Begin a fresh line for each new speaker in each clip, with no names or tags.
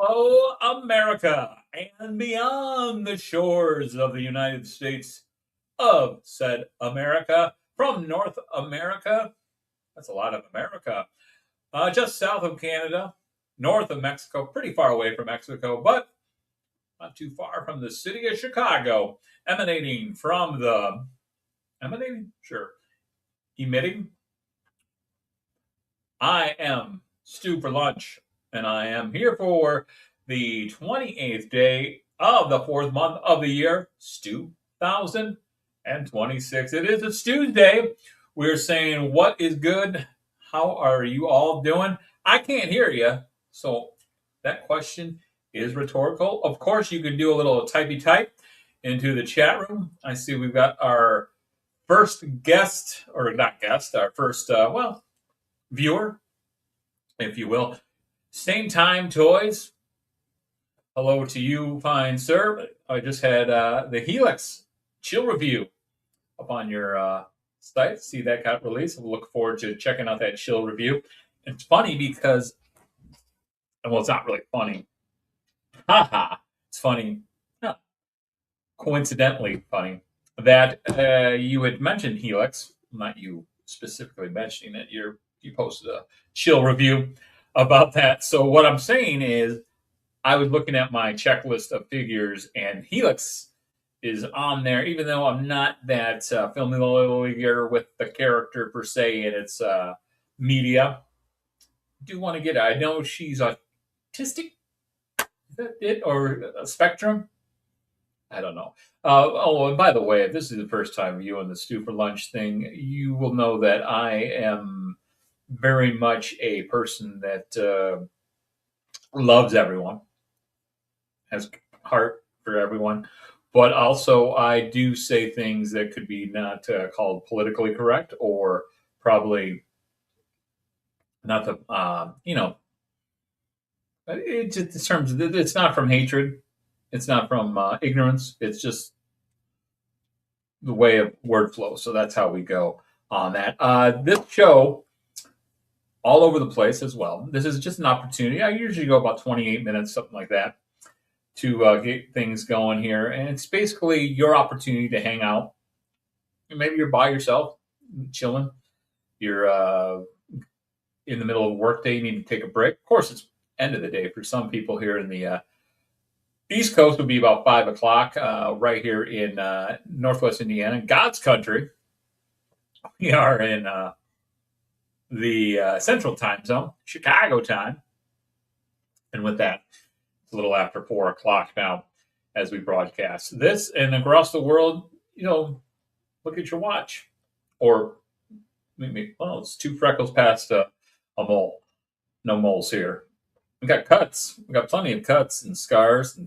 Hello, America, and beyond the shores of the United States of said America, from North America, that's a lot of America, just south of Canada, north of Mexico, pretty far away from Mexico, but not too far from the city of Chicago, emanating from the, emanating? Sure. Emitting? I am Stu for lunch, and I am here for the 28th day of the fourth month of the year, 2026. It is a Tuesday. We're saying, what is good? How are you all doing? I can't hear you, so that question is rhetorical. Of course, you can do a little typey type into the chat room. I see we've got our first guest, or not guest, our first, viewer, if you will. Same time, toys. Hello to you, fine sir. I just had the Helix chill review up on your site. See that got released. I look forward to checking out that chill review. And it's funny because, well, it's not really funny. Haha. It's funny, huh, coincidentally funny, that you had mentioned Helix. Not you specifically mentioning it. You posted a chill review about that. So what I'm saying is, I was looking at my checklist of figures, and Helix is on there, even though I'm not that familiar with the character per se in its media. Do want to get it. I know she's autistic. Is that it? Or a spectrum? I don't know. And by the way, if this is the first time viewing the Stew for Lunch thing, you will know that I am very much a person that loves everyone, has heart for everyone, but also I do say things that could be not called politically correct, or probably not the, it just in terms of, it's not from hatred, it's not from ignorance, it's just the way of word flow. So that's how we go on that. This show, all over the place as well. This is just an opportunity. I usually go about 28 minutes, something like that, to get things going here. And it's basically your opportunity to hang out. Maybe you're by yourself, chilling. You're in the middle of a work day. You need to take a break. Of course, it's end of the day for some people here in the East Coast. Would be about 5 o'clock right here in Northwest Indiana, God's country. We are in the Central Time Zone, Chicago time. And with that, it's a little after 4 o'clock now as we broadcast this. And across the world, look at your watch. Or, well, it's 2 freckles past a mole. No moles here. We got cuts. We got plenty of cuts and scars.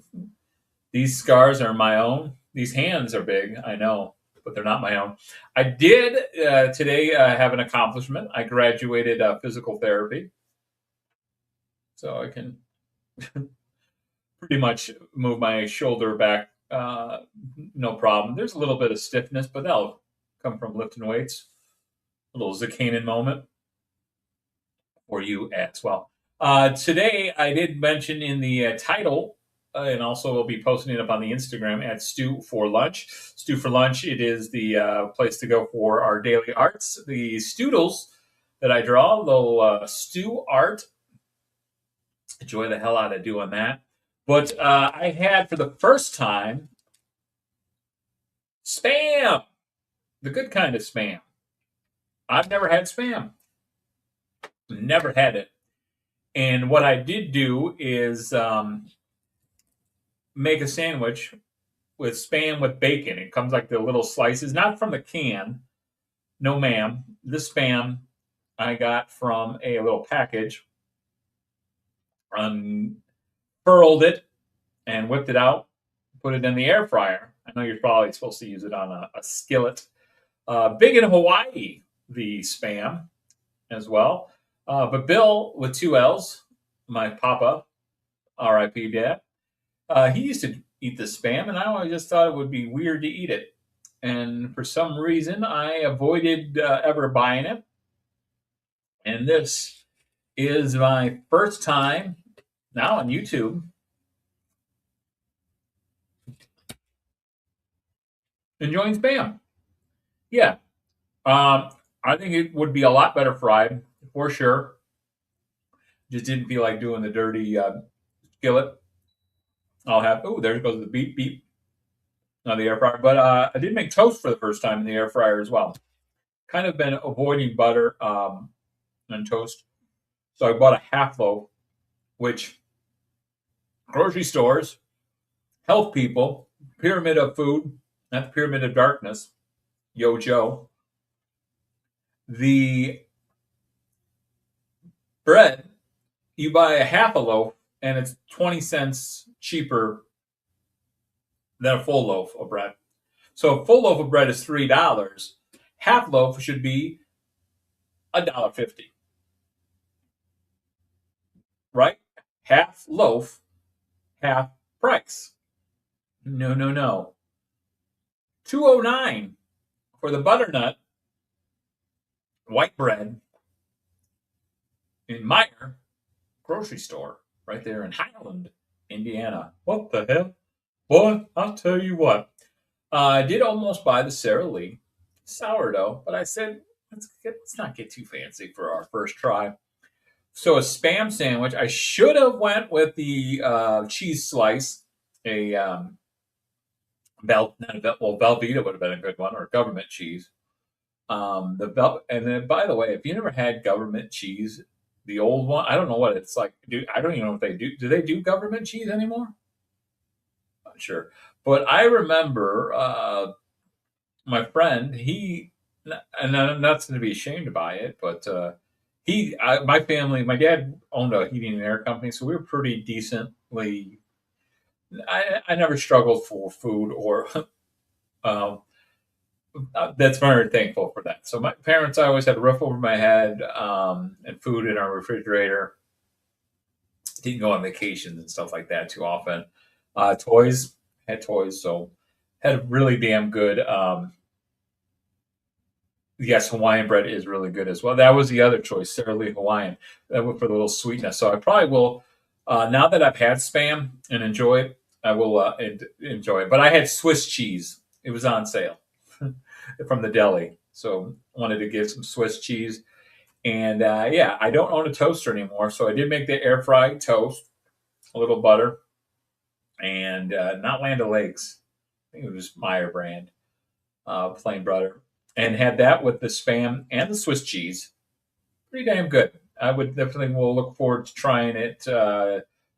These scars are my own. These hands are big, I know, but they're not my own. I did today have an accomplishment. I graduated physical therapy. So I can pretty much move my shoulder back, no problem. There's a little bit of stiffness, but that'll come from lifting weights. A little Zakanin moment for you as well. Today, I did mention in the title, and also we'll be posting it up on the Instagram at Stew for Lunch. Stew for Lunch, it is the place to go for our daily arts. The Stoodles that I draw, little stew art. Enjoy the hell out of doing that. But I had, for the first time, Spam. The good kind of Spam. I've never had Spam. Never had it. And what I did do is make a sandwich with Spam with bacon. It comes like the little slices, not from the can. No, ma'am. This Spam I got from a little package. Unfurled it and whipped it out, put it in the air fryer. I know you're probably supposed to use it on a skillet. Big in Hawaii, the Spam as well. But Bill, with 2 L's, my papa, R.I.P. Dad, he used to eat the Spam, and I just thought it would be weird to eat it. And for some reason, I avoided ever buying it. And this is my first time now on YouTube enjoying spam. Yeah, I think it would be a lot better fried for sure. Just didn't feel like doing the dirty skillet. I'll have. Oh, there goes the beep beep on the air fryer. But I did make toast for the first time in the air fryer as well. Kind of been avoiding butter and toast, so I bought a half loaf, which grocery stores, health people, pyramid of food, not the pyramid of darkness. Yo Joe, the bread you buy a half a loaf and it's 20 cents cheaper than a full loaf of bread. So a full loaf of bread is $3. Half loaf should be $1.50, right? Half loaf, half price. No, no, no. 209 for the butternut white bread in Meyer grocery store right there in Highland, Indiana. What the hell? Boy, I'll tell you what. I did almost buy the Sara Lee sourdough, but I said, let's not get too fancy for our first try. So a spam sandwich. I should have went with the cheese slice, a not a well, Velveeta would have been a good one, or government cheese. And then by the way, if you never had government cheese, the old one, I don't know what it's like. I don't even know if they do. Do they do government cheese anymore? Not sure. But I remember my friend. And I'm not going to be ashamed by it, but my family, my dad owned a heating and air company, so we were pretty decently. I never struggled for food or um, that's very thankful for that. So my parents, I always had a roof over my head and food in our refrigerator. Didn't go on vacations and stuff like that too often. Toys, had toys, so had really damn good. Yes, Hawaiian bread is really good as well. That was the other choice, Sara Lee Hawaiian, for the little sweetness. So I probably will, now that I've had spam and enjoy it, I will enjoy it. But I had Swiss cheese. It was on sale from the deli. So I wanted to get some Swiss cheese. And yeah, I don't own a toaster anymore. So I did make the air fried toast, a little butter, and not Land O'Lakes. I think it was Meyer brand, plain butter. And had that with the spam and the Swiss cheese. Pretty damn good. I would definitely will look forward to trying it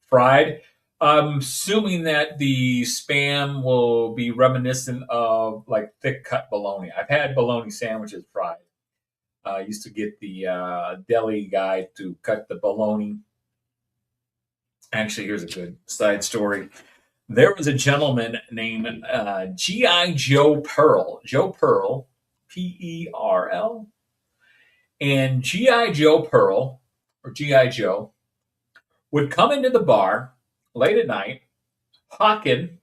fried. I'm assuming that the spam will be reminiscent of like thick cut bologna. I've had bologna sandwiches fried. I used to get the deli guy to cut the bologna. Actually, here's a good side story. There was a gentleman named G.I. Joe Pearl. Joe Pearl, Perl. And G.I. Joe Pearl, or G.I. Joe, would come into the bar late at night, hawking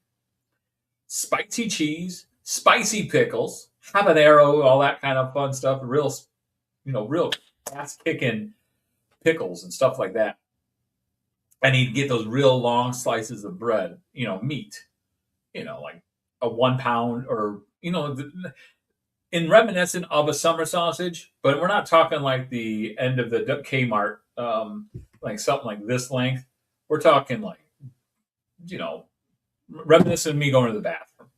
spicy cheese, spicy pickles, habanero, all that kind of fun stuff, real ass kicking pickles and stuff like that. And he'd get those real long slices of bread, meat, like a 1 pound or, in reminiscent of a summer sausage, but we're not talking like the end of the Kmart, like something like this length. We're talking like, reminiscent of me going to the bathroom.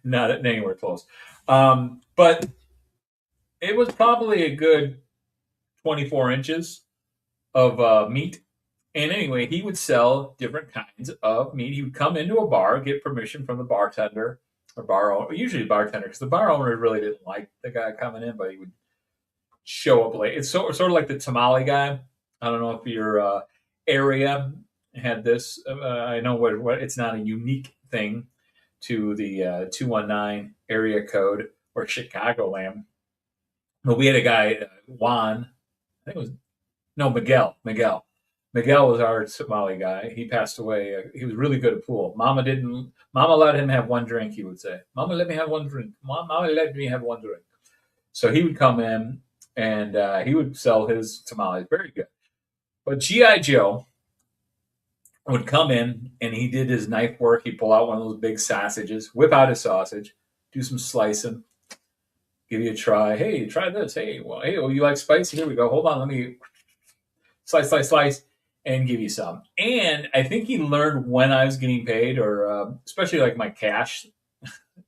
Not anywhere close. But it was probably a good 24 inches of meat. And anyway, he would sell different kinds of meat. He would come into a bar, get permission from the bartender or bar owner, usually bartender, because the bar owner really didn't like the guy coming in, but he would show up late. It's sort of like the tamale guy. I don't know if your area had this. I know what it's not a unique thing to the 219 area code or Chicagoland. But we had a guy, Juan, I think it was, no, Miguel. Miguel was our Somali guy. He passed away. He was really good at pool. Mama let him have one drink, he would say. Mama let me have one drink. Mama let me have one drink. So he would come in and he would sell his tamales. Very good. But GI Joe would come in and he did his knife work. He'd pull out one of those big sausages, whip out his sausage, do some slicing, give you a try. Hey, try this. Hey, you like spicy? Here we go. Hold on, let me slice, and give you some. And I think he learned when I was getting paid, or especially like my cash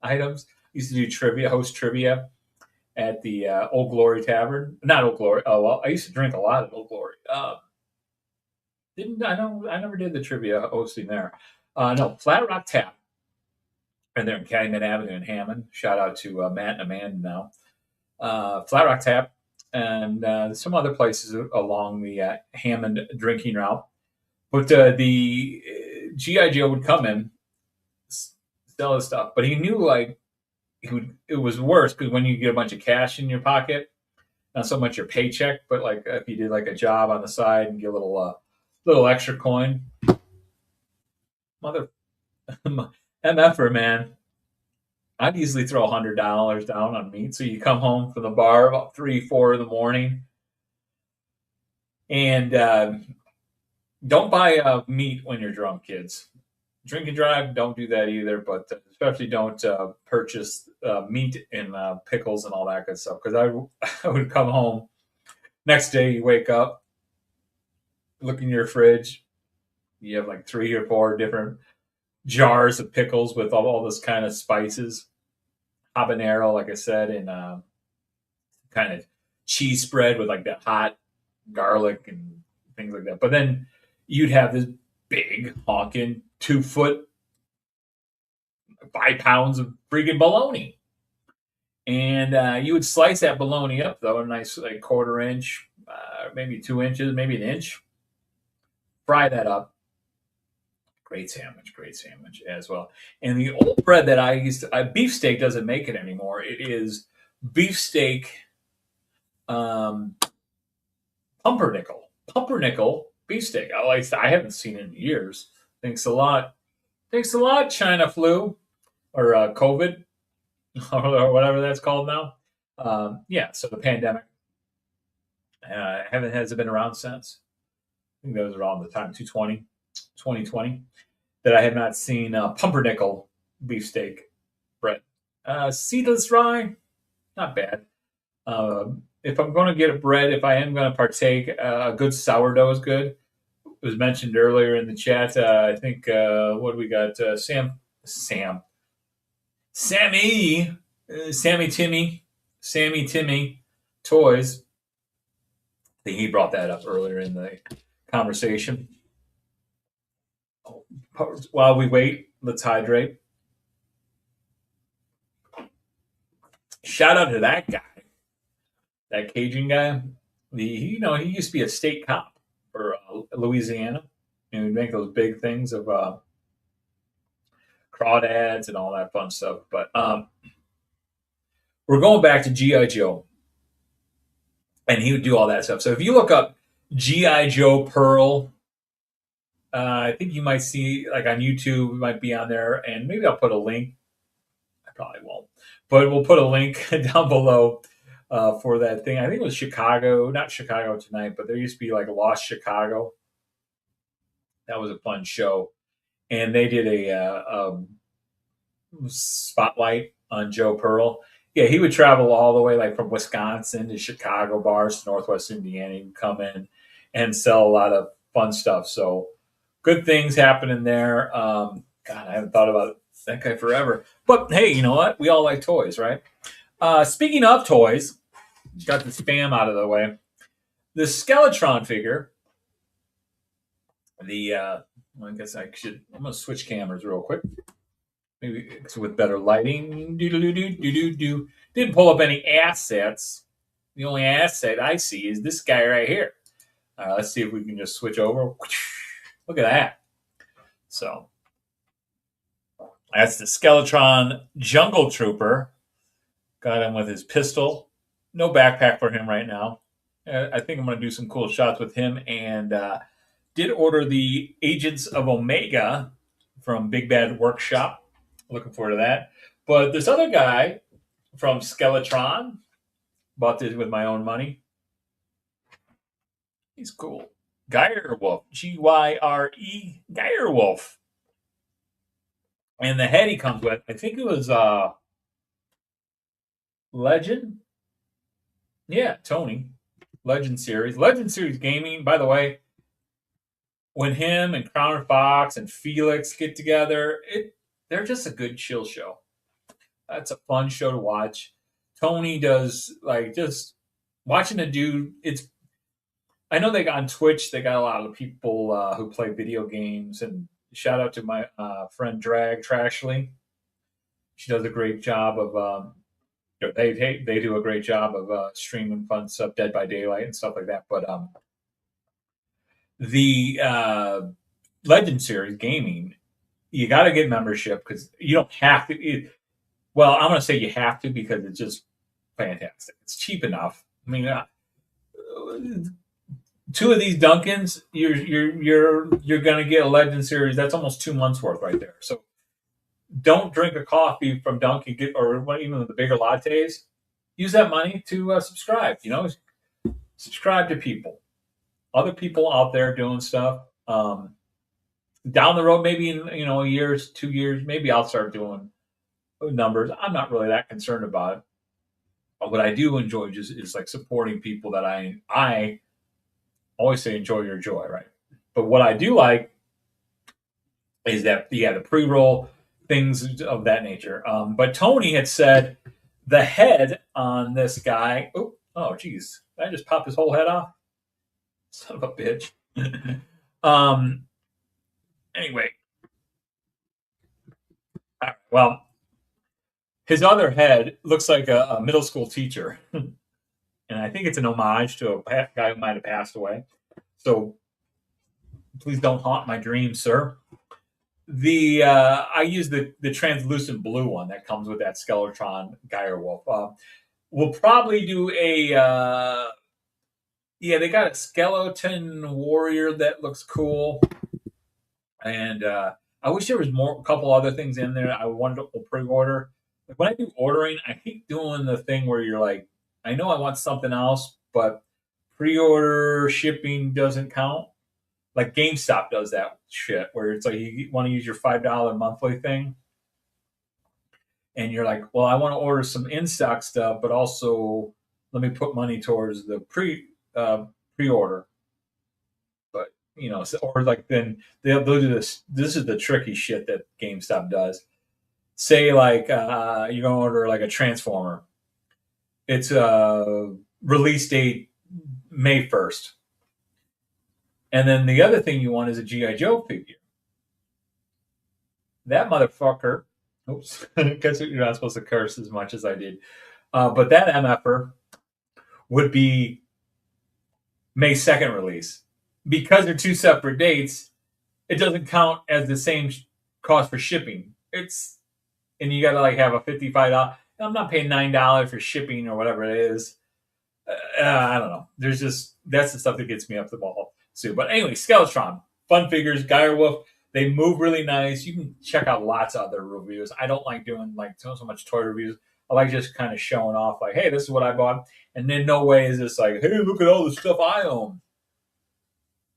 items. I used to do trivia, host trivia at the Old Glory Tavern. Not Old Glory. Oh well, I used to drink a lot at Old Glory. Didn't I know? I never did the trivia hosting there. No, Flat Rock Tap, and they're in Calumet Avenue in Hammond. Shout out to Matt and Amanda now. Flat Rock Tap, and some other places along the Hammond drinking route. But the GI Joe would come in, sell his stuff, but he knew like it was worse because when you get a bunch of cash in your pocket, not so much your paycheck, but like if you did like a job on the side and get a little extra coin, mother mf'er man, I'd easily throw $100 down on meat. So you come home from the bar about 3, 4 in the morning, and don't buy meat when you're drunk, kids. Drink and drive, don't do that either. But especially don't purchase meat and pickles and all that good stuff. Because I would come home next day, you wake up, look in your fridge, you have like 3 or 4 different jars of pickles with all this kind of spices, habanero, like I said, and kind of cheese spread with like that hot garlic and things like that. But then you'd have this big honking 2 foot, 5 pounds of freaking bologna. And you would slice that bologna up though, a nice like 1/4 inch, maybe 2 inches, maybe an inch. Fry that up. Great sandwich as well. And the old bread that I used to, beefsteak doesn't make it anymore. It is beefsteak um, pumpernickel beefsteak. I haven't seen it in years. Thanks a lot. Thanks a lot, China flu or COVID or whatever that's called now. Yeah, so the pandemic haven't has it been around since. I think that was around the time 2020, that I have not seen pumpernickel beefsteak bread. Seedless rye, not bad. If I'm going to get a bread, if I am going to partake, a good sourdough is good. It was mentioned earlier in the chat. I think what do we got? Sammy, Sammy Timmy Toys. I think he brought that up earlier in the conversation. While we wait, let's hydrate. Shout out to that guy, that Cajun guy. He used to be a state cop for Louisiana, and he'd make those big things of crawdads and all that fun stuff. But we're going back to GI Joe, and he would do all that stuff. So if you look up GI Joe Pearl, I think you might see like on YouTube, it might be on there, and maybe I'll put a link. I probably won't, but we'll put a link down below for that thing. I think it was Chicago, not Chicago Tonight, but there used to be like Lost Chicago. That was a fun show, and they did a spotlight on Joe Pearl. Yeah, he would travel all the way like from Wisconsin to Chicago bars to Northwest Indiana. He'd come in and sell a lot of fun stuff. So good things happening there. God, I haven't thought about that guy forever. But hey, you know what? We all like toys, right? Speaking of toys, got the spam out of the way. The Skeletron figure. I guess I should. I'm gonna switch cameras real quick. Maybe with better lighting. Didn't pull up any assets. The only asset I see is this guy right here. Let's see if we can just switch over. Look at that. So that's the Skeletron Jungle Trooper. Got him with his pistol. No backpack for him right now. I think I'm going to do some cool shots with him. And did order the Agents of Omega from Big Bad Workshop. Looking forward to that. But this other guy from Skeletron, bought this with my own money. He's cool. Geirwolf, Gyre, Geirwolf. And the head he comes with, I think it was Legend. Yeah, Tony. Legend Series. Legend Series Gaming, by the way, when him and Crown Fox and Felix get together, they're just a good chill show. That's a fun show to watch. Tony does like just watching a dude. It's I know they got on Twitch. They got a lot of people who play video games. And shout out to my friend Drag Trashly. She does a great job of. They do a great job of streaming fun stuff, Dead by Daylight and stuff like that. But the Legend Series gaming, you got to get membership because you don't have to. Well, I'm going to say you have to because it's just fantastic. It's cheap enough. I mean, two of these Dunkins, you're going to get a Legend Series. That's almost 2 months worth right there. So don't drink a coffee from Dunkin' or even the bigger lattes. Use that money to subscribe. Subscribe to people, other people out there doing stuff. Down the road, maybe in a year, 2 years, maybe I'll start doing numbers. I'm not really that concerned about it. But what I do enjoy is like supporting people that I always say enjoy your joy, right? But what I do like is that the pre-roll things of that nature. But Tony had said the head on this guy. Geez, did I just pop his whole head off? Son of a bitch. um. Anyway, well, his other head looks like a middle school teacher, and I think it's an homage to a guy who might have passed away. So please don't haunt my dreams, sir. I use the translucent blue one that comes with that Skeletron Direwolf. We'll probably do a they got a skeleton warrior that looks cool, and I wish there was a couple other things in there. I wanted to pre-order. Like when I do ordering, I hate doing the thing where you're like, I know I want something else, but pre-order shipping doesn't count. Like GameStop does that shit where it's like you want to use your $5 monthly thing, and you're like, well, I want to order some in stock stuff, but also let me put money towards the pre-order. But or like then they'll do this. This is the tricky shit that GameStop does. Say like you're gonna order like a Transformer. It's a release date May 1st. And then the other thing you want is a G.I. Joe figure. That motherfucker. Oops. Guess you're not supposed to curse as much as I did. But that MFer would be May 2nd release. Because they're two separate dates, it doesn't count as the same cost for shipping. And you got to like have a $55. I'm not paying $9 for shipping or whatever it is. I don't know. That's the stuff that gets me up the ball too. But anyway, Skeletron, fun figures, Direwolf. They move really nice. You can check out lots of other reviews. I don't like doing like so much toy reviews. I like just kind of showing off, like, hey, this is what I bought. And then no way is this like, hey, look at all the stuff I own.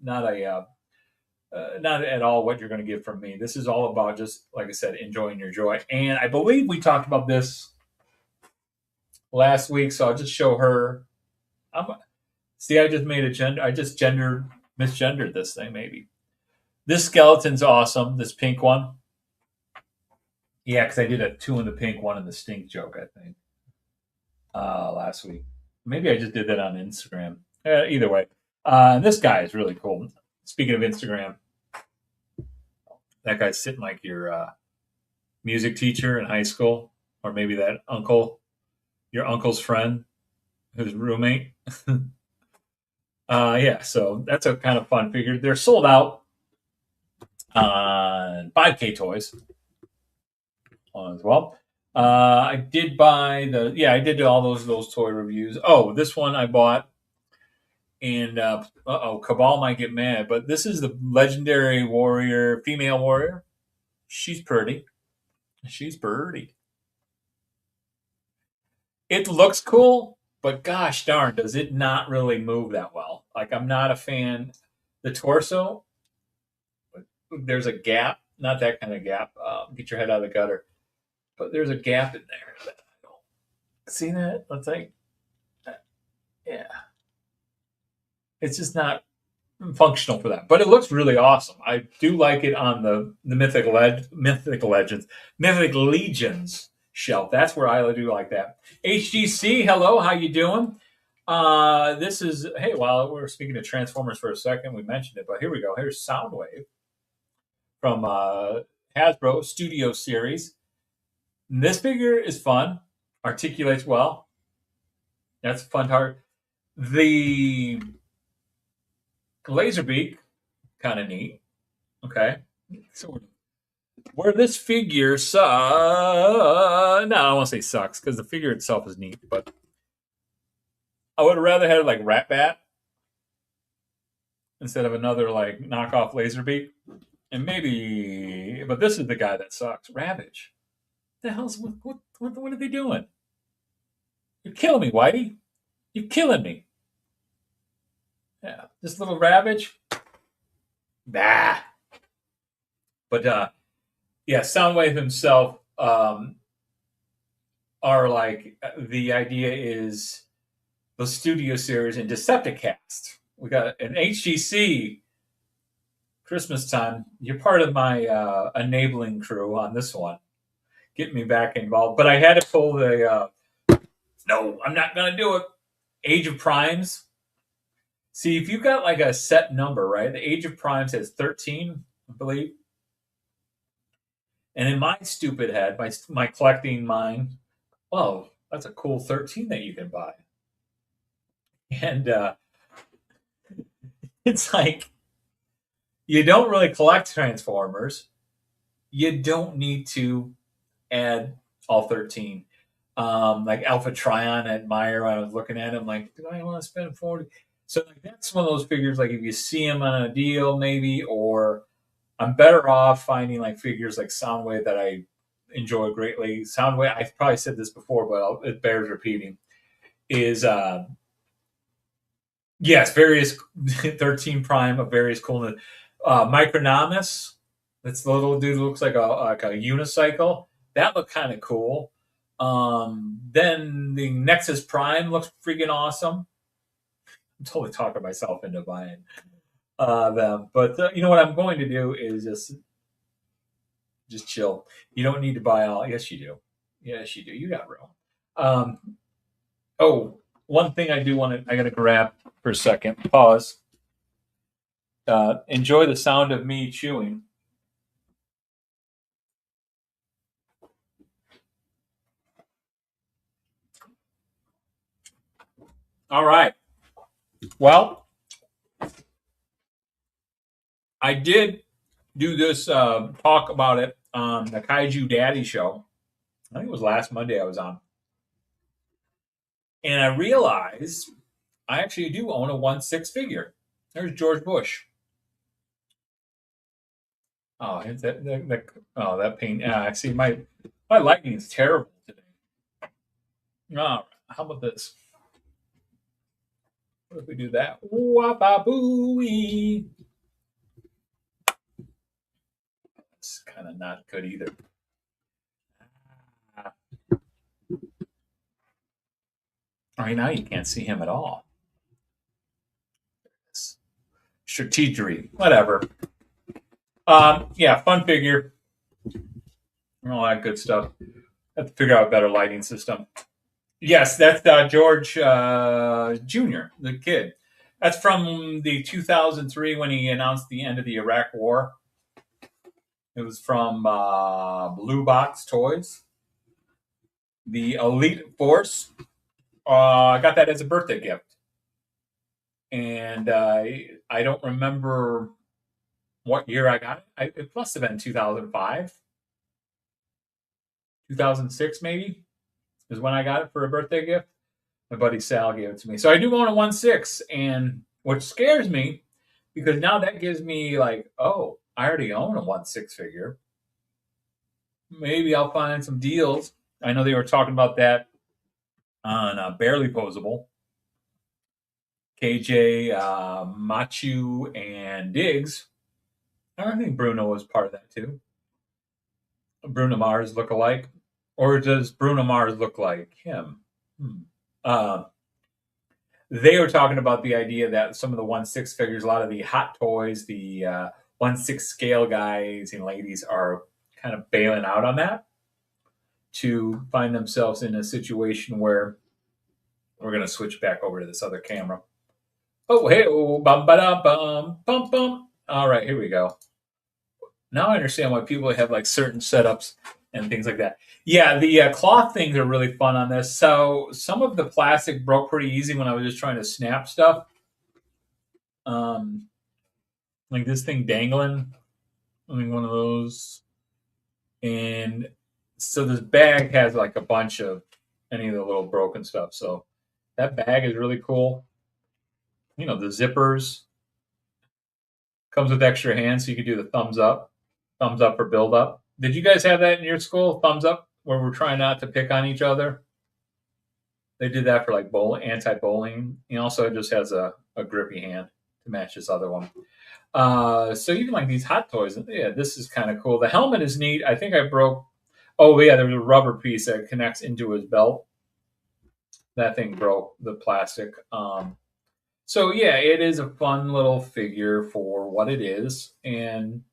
Not at all what you're going to get from me. This is all about just, like I said, enjoying your joy. And I believe we talked about this last week, so I'll just show her. I just made I just misgendered this thing, maybe. This skeleton's awesome, this pink one. Yeah, because I did a 2 in the pink, 1 in the stink joke, I think, last week. Maybe I just did that on Instagram. Either way. This guy is really cool. Speaking of Instagram, that guy's sitting like your music teacher in high school, or maybe that uncle, your uncle's friend, his roommate. So that's a kind of fun figure. They're sold out on 5K Toys as well. I did buy I did all those toy reviews. Oh, this one I bought, and Cabal might get mad, but this is the legendary warrior, female warrior. She's pretty. She's pretty. It looks cool, but gosh darn, does it not really move that well? Like I'm not a fan. the torso, there's a gap. Not that kind of gap. Get your head out of the gutter. But there's a gap in there. That I don't see that. Let's like, yeah, it's just not functional for that. But it looks really awesome. I do like it on the Mythic Legions shelf. That's where I do like that. HGC, hello, how you doing? This is hey. While we're speaking of Transformers for a second, we mentioned it, but here we go. Here's Soundwave from Hasbro Studio Series. And this figure is fun, articulates well. That's a fun part. The Laserbeak, kind of neat. Okay, so where this figure no, I won't say sucks because the figure itself is neat, but I would have rather had like Ratbat instead of another like knockoff Laserbeak, and maybe. But this is the guy that sucks. Ravage. The hell's what are they doing? You're killing me, Whitey. You're killing me. Yeah, this little Ravage. Bah. But yeah, Soundwave himself are like the idea is the Studio Series and Decepticast. We got an HGC Christmas time. You're part of my enabling crew on this one. Get me back involved. But I had to pull the no, I'm not gonna do it. Age of Primes. See, if you've got like a set number, right? The Age of Primes has 13, I believe. And in my stupid head, my collecting mind, oh, that's a cool 13 that you can buy. And it's like, you don't really collect Transformers. You don't need to add all 13. Like Alpha Trion at Meyer, I was looking at him like, do I want to spend 40? So like, that's one of those figures, like if you see him on a deal maybe, or I'm better off finding like figures like Soundwave that I enjoy greatly. Soundwave, I've probably said this before, but it bears repeating, is yes, various 13 prime of various coolness. Micronomus, that's the little dude who looks like a unicycle. That looked kind of cool. Then the Nexus Prime looks freaking awesome. I'm totally talking myself into buying them, but you know what I'm going to do is just chill. You don't need to buy all. Yes, you do. Yes, you do. You got room. Oh, one thing I do want to. I got to grab for a second. Pause. Enjoy the sound of me chewing. All right. Well, I did do this talk about it on the Kaiju Daddy show. I think it was last Monday I was on. And I realized I actually do own a 1/6 figure. There's George Bush. Oh, that pain. Yeah, I see my lighting is terrible today. Oh, how about this? What if we do that? Wababooey. It's kind of not good either. Right now you can't see him at all. Strategery, whatever. Yeah, fun figure. All that good stuff. Have to figure out a better lighting system. Yes, that's George Jr., the kid. That's from the 2003 when he announced the end of the Iraq War. It was from Blue Box Toys. The Elite Force. I got that as a birthday gift. And I don't remember what year I got it. It must have been 2005. 2006 maybe is when I got it for a birthday gift. My buddy Sal gave it to me. So I do own a 1/6, and what scares me, because now that gives me like, oh, I already own a 1/6 figure. Maybe I'll find some deals. I know they were talking about that on Barely Posable. KJ, Machu, and Diggs. I think Bruno was part of that too. Bruno Mars look alike, or does Bruno Mars look like him? Hmm. Uh, they were talking about the idea that some of the 1/6 figures, a lot of the hot toys, the 1/6 scale guys and ladies are kind of bailing out on that to find themselves in a situation where we're going to switch back over to this other camera. Oh, hey, oh, bum, ba, da, bum, bum, bum. All right, here we go. Now I understand why people have like certain setups and things like that. Yeah, the cloth things are really fun on this. So some of the plastic broke pretty easy when I was just trying to snap stuff. Um, like this thing dangling. I mean, one of those. And so this bag has like a bunch of any of the little broken stuff. So that bag is really cool. You know, the zippers comes with extra hands, so you can do the thumbs up for build up. Did you guys have that in your school? Thumbs up, where we're trying not to pick on each other. They did that for like anti-bowling. He also just has a grippy hand to match this other one. So even like these hot toys, yeah, this is kind of cool. The helmet is neat. I think I broke. Oh yeah, there's a rubber piece that connects into his belt. That thing broke the plastic. So yeah, it is a fun little figure for what it is, and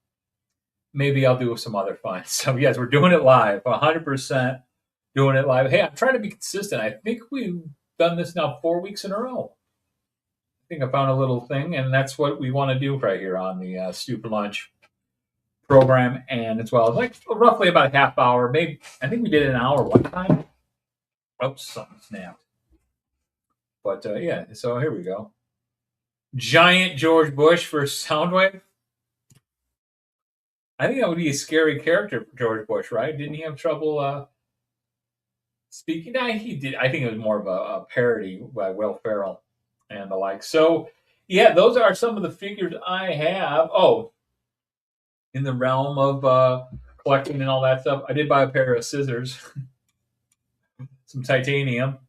maybe I'll do some other fun. So yes, we're doing it live, 100% doing it live. Hey, I'm trying to be consistent. I think we've done this now 4 weeks in a row. I think I found a little thing, and that's what we want to do right here on the Stupid Lunch program, and as well, like roughly about a half hour. Maybe I think we did an hour one time. Oops, something snapped. But yeah, so here we go. Giant George Bush for Soundwave. I think that would be a scary character for George Bush, right? Didn't he have trouble speaking? No, he did. I think it was more of a parody by Will Ferrell and the like. So, yeah, those are some of the figures I have. Oh, in the realm of collecting and all that stuff, I did buy a pair of scissors, some titanium.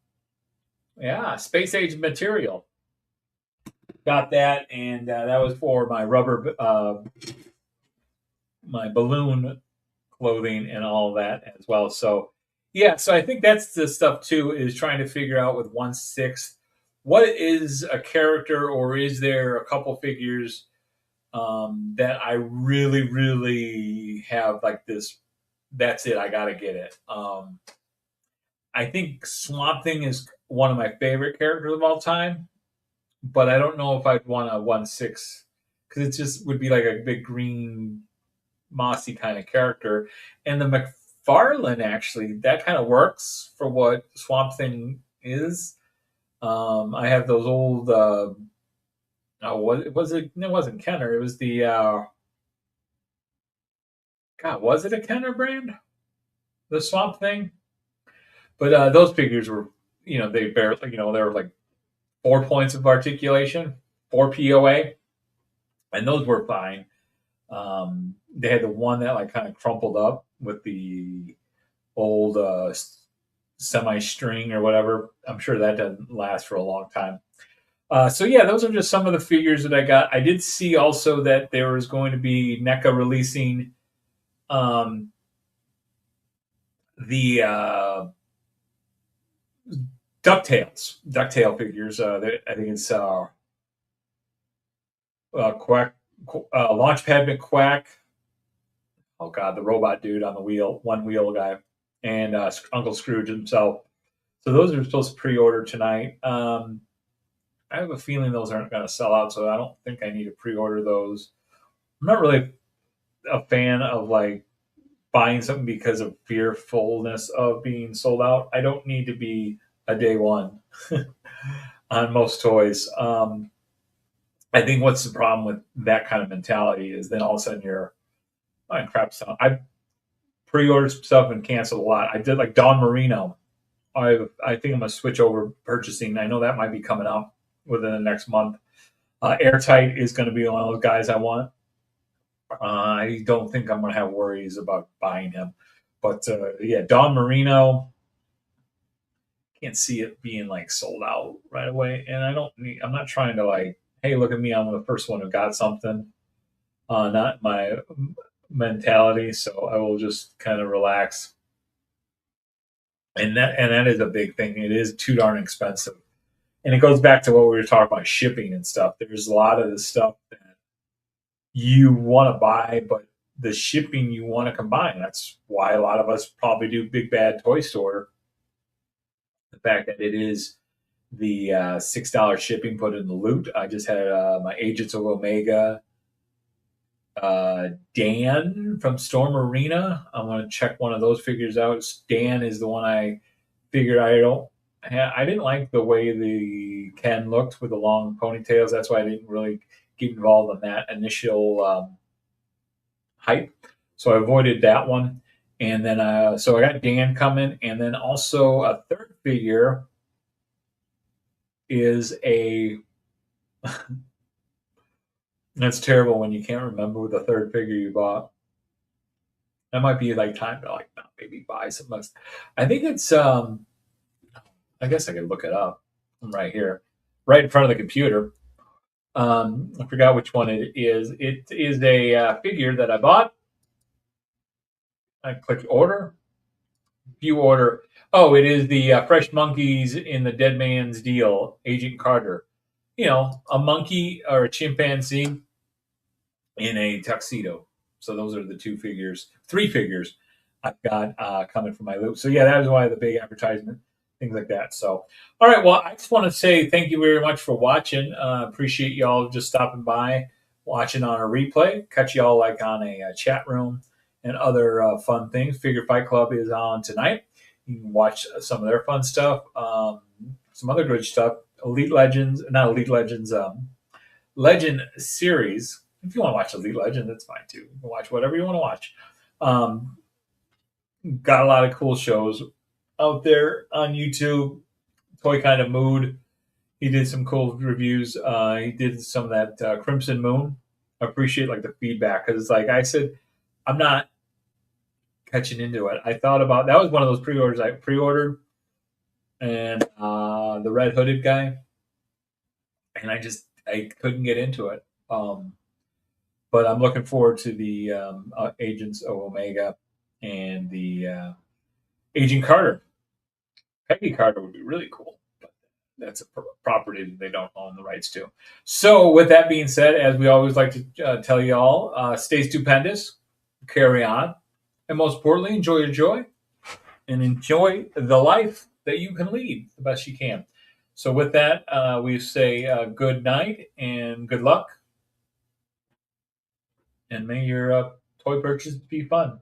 Yeah, space age material. Got that, and that was for my rubber, my balloon clothing and all that as well. So yeah, so I think that's the stuff too, is trying to figure out with 1/6 what is a character, or is there a couple figures that I really, really have like this. That's it. I got to get it. I think Swamp Thing is one of my favorite characters of all time, but I don't know if I'd want a 1/6 because it just would be like a big green mossy kind of character. And the McFarlane, actually, that kind of works for what Swamp Thing is. I have those old. Oh, was it? It wasn't Kenner. It was the. God, was it a Kenner brand? The Swamp Thing. But those figures were, they barely, they were like 4 points of articulation, 4 POA, and those were fine. They had the one that like kind of crumpled up with the old semi string or whatever. I'm sure that doesn't last for a long time. So yeah, those are just some of the figures that I got. I did see also that there was going to be NECA releasing the DuckTale figures. I think it's Quack, Launchpad McQuack. Oh God, the robot dude on the wheel, one wheel guy, and Uncle Scrooge himself. So those are supposed to pre-order tonight. I have a feeling those aren't going to sell out, so I don't think I need to pre-order those. I'm not really a fan of like buying something because of fearfulness of being sold out. I don't need to be a day one on most toys. I think what's the problem with that kind of mentality is then all of a sudden you're buying crap stuff. I pre-ordered stuff and canceled a lot. I did like Don Marino. I think I'm gonna switch over purchasing. I know that might be coming up within the next month. Airtight is going to be one of those guys I want. I don't think I'm going to have worries about buying him, but yeah, Don Marino. Can't see it being like sold out right away, and I don't need. I'm not trying to like, hey, look at me, I'm the first one who got something. Not my mentality, so I will just kind of relax. And that is a big thing. It is too darn expensive, and it goes back to what we were talking about shipping and stuff. There's a lot of the stuff that you want to buy, but the shipping you want to combine. That's why a lot of us probably do Big Bad Toy Store. The fact that it is the $6 shipping put in the loot. I just had my Agents of Omega Dan from Storm Arena. I'm going to check one of those figures out. Dan is the one I figured I don't. I didn't like the way the Ken looked with the long ponytails. That's why I didn't really get involved in that initial hype. So I avoided that one. And then, so I got Dan coming. And then also a third figure is a. That's terrible when you can't remember the third figure you bought. That might be like time to like not maybe buy some. I think it's. I guess I could look it up. I'm right here, right in front of the computer. I forgot which one it is. It is a figure that I bought. I clicked order. View order. Oh, it is the Fresh Monkeys in the Dead Man's Deal, Agent Carter. You know, a monkey or a chimpanzee in a tuxedo. So those are the three figures I've got coming from my loop. So yeah, that is why the big advertisement, things like that. So, all right. Well, I just want to say thank you very much for watching. Appreciate y'all just stopping by, watching on a replay. Catch y'all like on a chat room and other fun things. Figure Fight Club is on tonight. You can watch some of their fun stuff, some other good stuff. Elite Legends, not Elite Legends, Legend series. If you want to watch Elite Legend, that's fine too. You can watch whatever you want to watch. Um, got a lot of cool shows out there on YouTube. Toy Kind of Mood. He did some cool reviews. He did some of that Crimson Moon. I appreciate like the feedback because it's like I said, I'm not catching into it. I thought about that was one of those pre-orders I pre-ordered, and the red hooded guy, and I couldn't get into it. But I'm looking forward to the Agents of Omega and the Agent Carter. Peggy Carter would be really cool. But that's a property that they don't own the rights to. So, with that being said, as we always like to tell you all, stay stupendous, carry on, and most importantly, enjoy your joy and enjoy the life that you can lead the best you can. So, with that, we say good night and good luck, and may your toy purchases be fun.